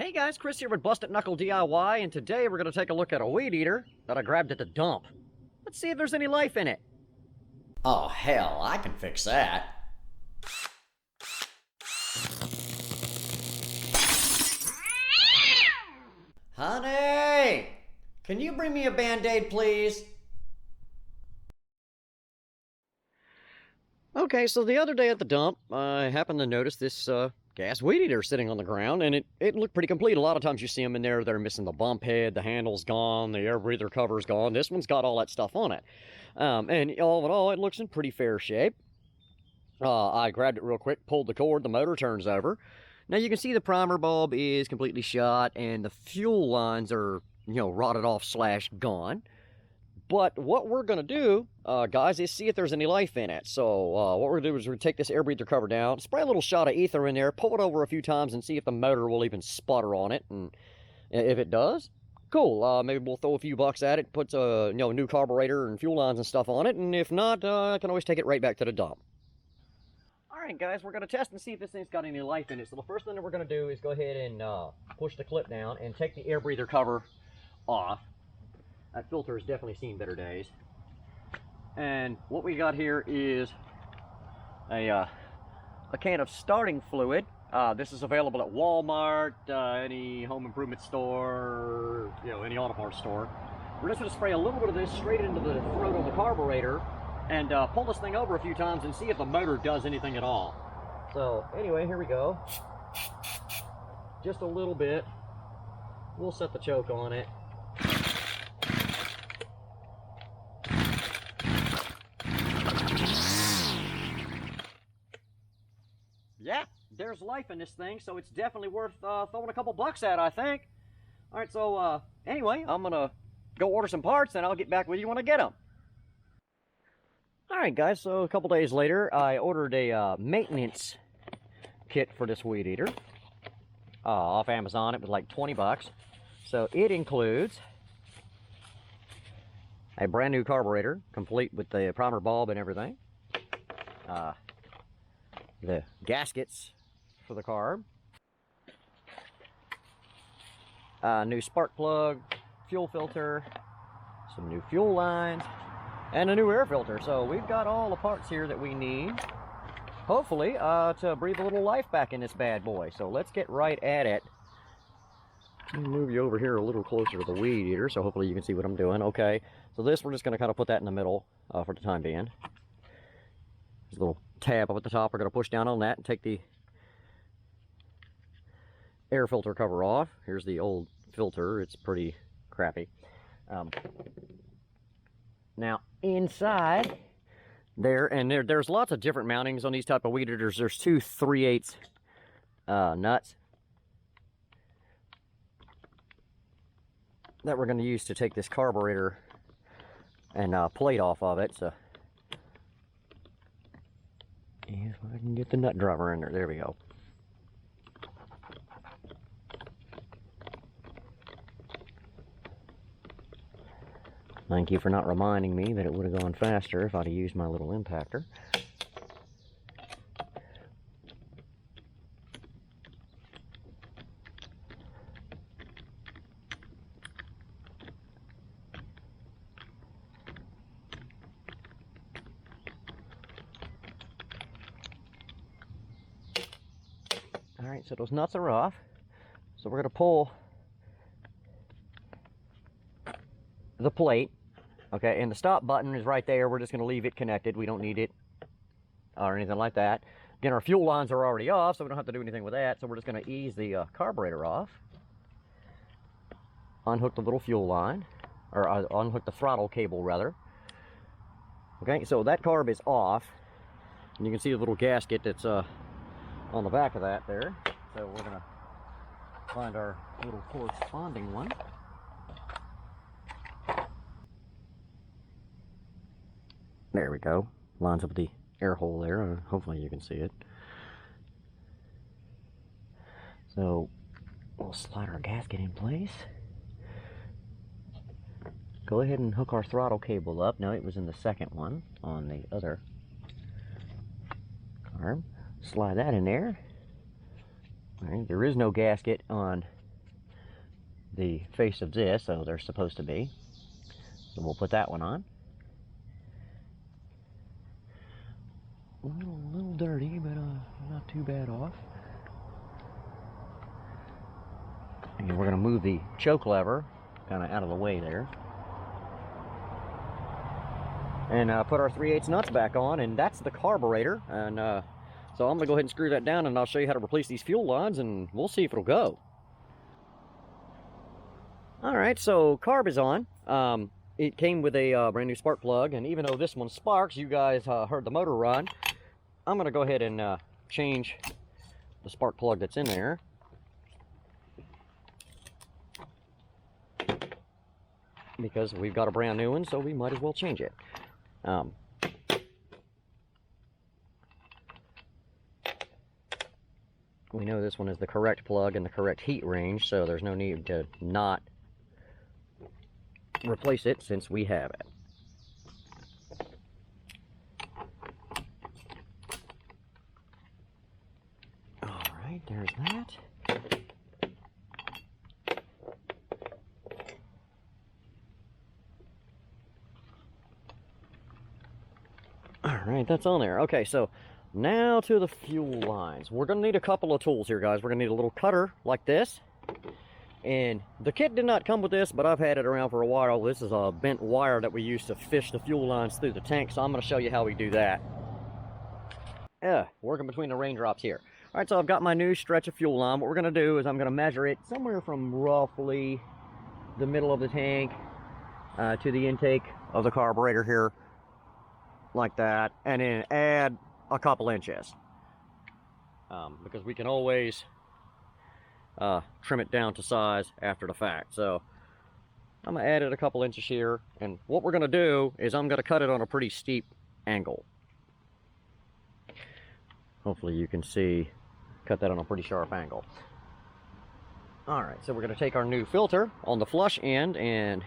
Hey guys, Chris here with BustedKnuckleDIY, and today we're going to take a look at a weed eater that I grabbed at the dump. Let's see if there's any life in it. Oh hell, I can fix that. Honey! Can you bring me a Band-Aid, please? Okay, so the other day at the dump, I happened to notice this gas weed eater sitting on the ground, and it looked pretty complete. A lot of times you see them in there, they're missing the bump head, the handle's gone, the air breather cover's gone. This one's got all that stuff on it. And all in all, it looks in pretty fair shape. I grabbed it real quick, pulled the cord, the motor turns over. Now you can see the primer bulb is completely shot, and the fuel lines are, rotted off / gone. But what we're going to do, guys, is see if there's any life in it. So what we're going to do is we're going to take this air breather cover down, spray a little shot of ether in there, pull it over a few times, and see if the motor will even sputter on it. And if it does, cool. Maybe we'll throw a few bucks at it, put a new carburetor and fuel lines and stuff on it. And if not, I can always take it right back to the dump. All right, guys, we're going to test and see if this thing's got any life in it. So the first thing that we're going to do is go ahead and push the clip down and take the air breather cover off. That filter has definitely seen better days. And what we got here is a can of starting fluid. This is available at Walmart, any home improvement store, any auto parts store. We're just going to spray a little bit of this straight into the throat of the carburetor and pull this thing over a few times and see if the motor does anything at all. So anyway, here we go. Just a little bit. We'll set the choke on it. Yeah, there's life in this thing, so it's definitely worth throwing a couple bucks at, I think. All right, so anyway, I'm going to go order some parts, and I'll get back with you when I get them. All right, guys, so a couple days later, I ordered a maintenance kit for this weed eater off Amazon. It was like 20 bucks. So it includes a brand new carburetor, complete with the primer bulb and everything. The gaskets for the carb, new spark plug, fuel filter, some new fuel lines, and a new air filter. So we've got all the parts here that we need, hopefully, to breathe a little life back in this bad boy. So let's get right at it. Let me move you over here a little closer to the weed eater, so hopefully you can see what I'm doing. Okay, so this, we're just going to kind of put that in the middle for the time being. There's a little tab up at the top. We're going to push down on that and take the air filter cover off. Here's the old filter. It's pretty crappy. Now inside there, and there's lots of different mountings on these type of weed eaters. There's two 3/8 nuts that we're going to use to take this carburetor and plate off of it. So if I can get the nut driver in there. There we go. Thank you for not reminding me that it would have gone faster if I'd have used my little impactor. Alright, so those nuts are off. So we're going to pull the plate. Okay, and the stop button is right there. We're just going to leave it connected. We don't need it or anything like that. Again, our fuel lines are already off, so we don't have to do anything with that. So we're just going to ease the carburetor off. Unhook the little fuel line, or unhook the throttle cable, rather. Okay, so that carb is off. And you can see the little gasket that's on the back of that there. So we're going to find our little corresponding one. There we go. Lines up with the air hole there. Hopefully you can see it. So we'll slide our gasket in place. Go ahead and hook our throttle cable up. No, it was in the second one on the other carb. Slide that in there. All right, there is no gasket on the face of this, so they're supposed to be. So we'll put that one on. A little dirty, but not too bad off. And we're going to move the choke lever kind of out of the way there. And put our 3/8 nuts back on, and that's the carburetor. And so I'm going to go ahead and screw that down, and I'll show you how to replace these fuel lines, and we'll see if it'll go. Alright, so carb is on. It came with a brand new spark plug, and even though this one sparks, you guys heard the motor run. I'm going to go ahead and change the spark plug that's in there. Because we've got a brand new one, so we might as well change it. We know this one is the correct plug and the correct heat range, so there's no need to not replace it since we have it. Alright, there's that. Alright, that's on there. Okay, so now to the fuel lines. We're going to need a couple of tools here, guys. We're going to need a little cutter like this. And the kit did not come with this, but I've had it around for a while. This is a bent wire that we use to fish the fuel lines through the tank, so I'm going to show you how we do that. Working between the raindrops here. Alright, so I've got my new stretch of fuel line. What we're going to do is I'm going to measure it somewhere from roughly the middle of the tank to the intake of the carburetor here. Like that, and then add a couple inches because we can always trim it down to size after the fact. So I'm gonna add it a couple inches here, and what we're gonna do is I'm gonna cut it on a pretty steep angle. Hopefully you can see, cut that on a pretty sharp angle. All right, so we're gonna take our new filter on the flush end and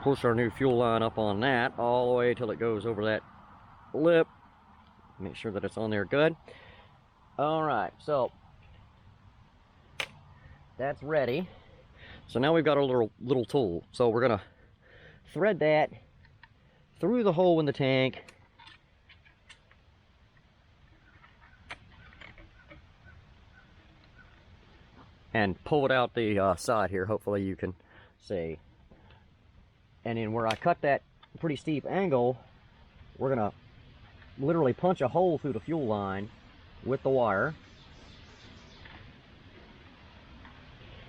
push our new fuel line up on that all the way till it goes over that lip. Make sure that it's on there good. Alright, so that's ready. So now we've got our little tool. So we're gonna thread that through the hole in the tank. And pull it out the side here. Hopefully you can see. And then where I cut that pretty steep angle, we're gonna literally punch a hole through the fuel line with the wire.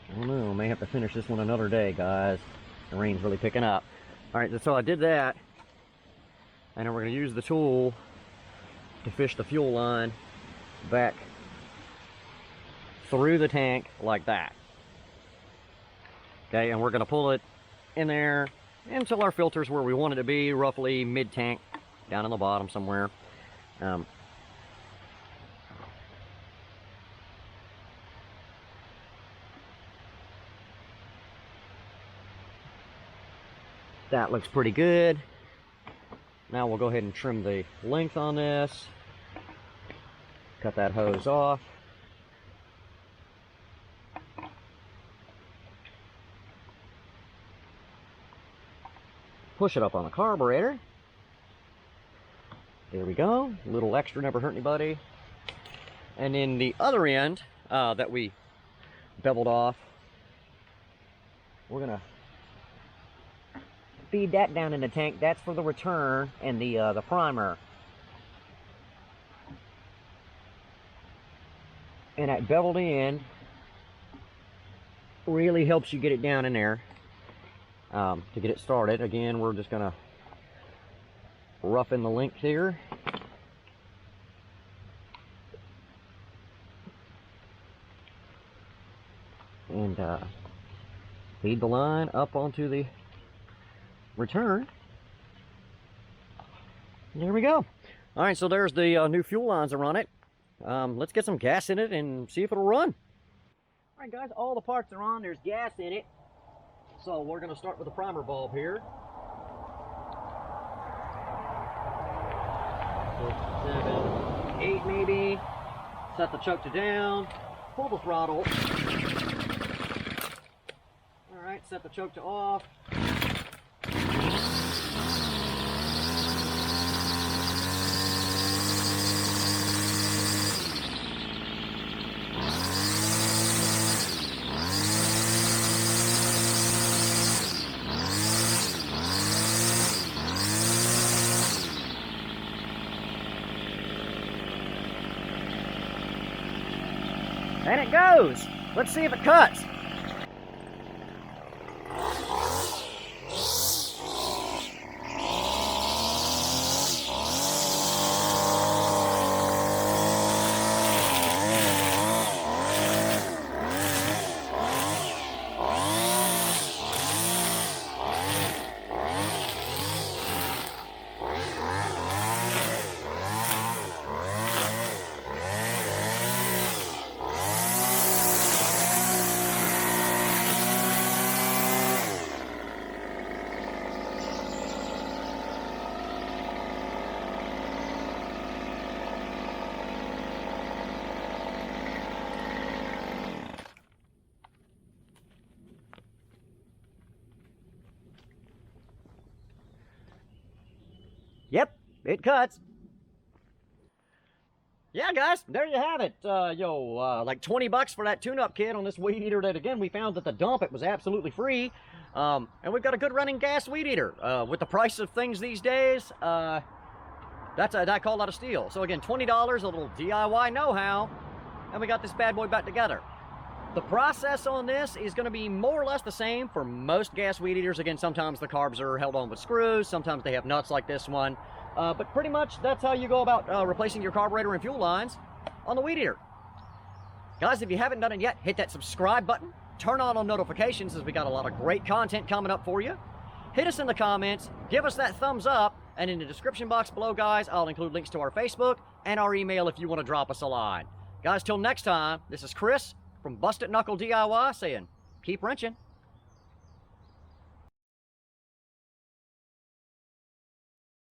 I don't know, may have to finish this one another day, guys. The rain's really picking up. Alright, so I did that. And then we're gonna use the tool to fish the fuel line back through the tank like that. Okay, and we're gonna pull it in there until our filter's where we want it to be, roughly mid-tank, down on the bottom somewhere. That looks pretty good. Now we'll go ahead and trim the length on this. Cut that hose off. Push it up on the carburetor. There we go. A little extra, never hurt anybody. And then the other end that we beveled off, we're gonna feed that down in the tank. That's for the return and the primer. And that beveled end really helps you get it down in there. To get it started. Again, we're just gonna roughen the length here. And feed the line up onto the return. There we go. Alright, so there's the new fuel lines that run it. Let's get some gas in it and see if it'll run. Alright guys, all the parts are on. There's gas in it. So we're going to start with the primer bulb here. 6, 7, 8 maybe. Set the choke to down. pull the throttle. All right, set the choke to off. And it goes. Let's see if it cuts. Yep, it cuts. Yeah, guys, there you have it. Like 20 bucks for that tune-up kit on this weed eater that, again, we found at the dump. It was absolutely free. And we've got a good running gas weed eater. With the price of things these days, I call that a steal. So again, $20, a little DIY know-how, and we got this bad boy back together. The process on this is going to be more or less the same for most gas weed eaters. Again, sometimes the carbs are held on with screws, sometimes they have nuts like this one. But pretty much that's how you go about replacing your carburetor and fuel lines on the weed eater. Guys, if you haven't done it yet, hit that subscribe button. Turn on notifications, as we got a lot of great content coming up for you. Hit us in the comments, give us that thumbs up, and in the description box below, guys, I'll include links to our Facebook and our email if you want to drop us a line. Guys, till next time, this is Chris from BustedKnuckleDIY saying, keep wrenching.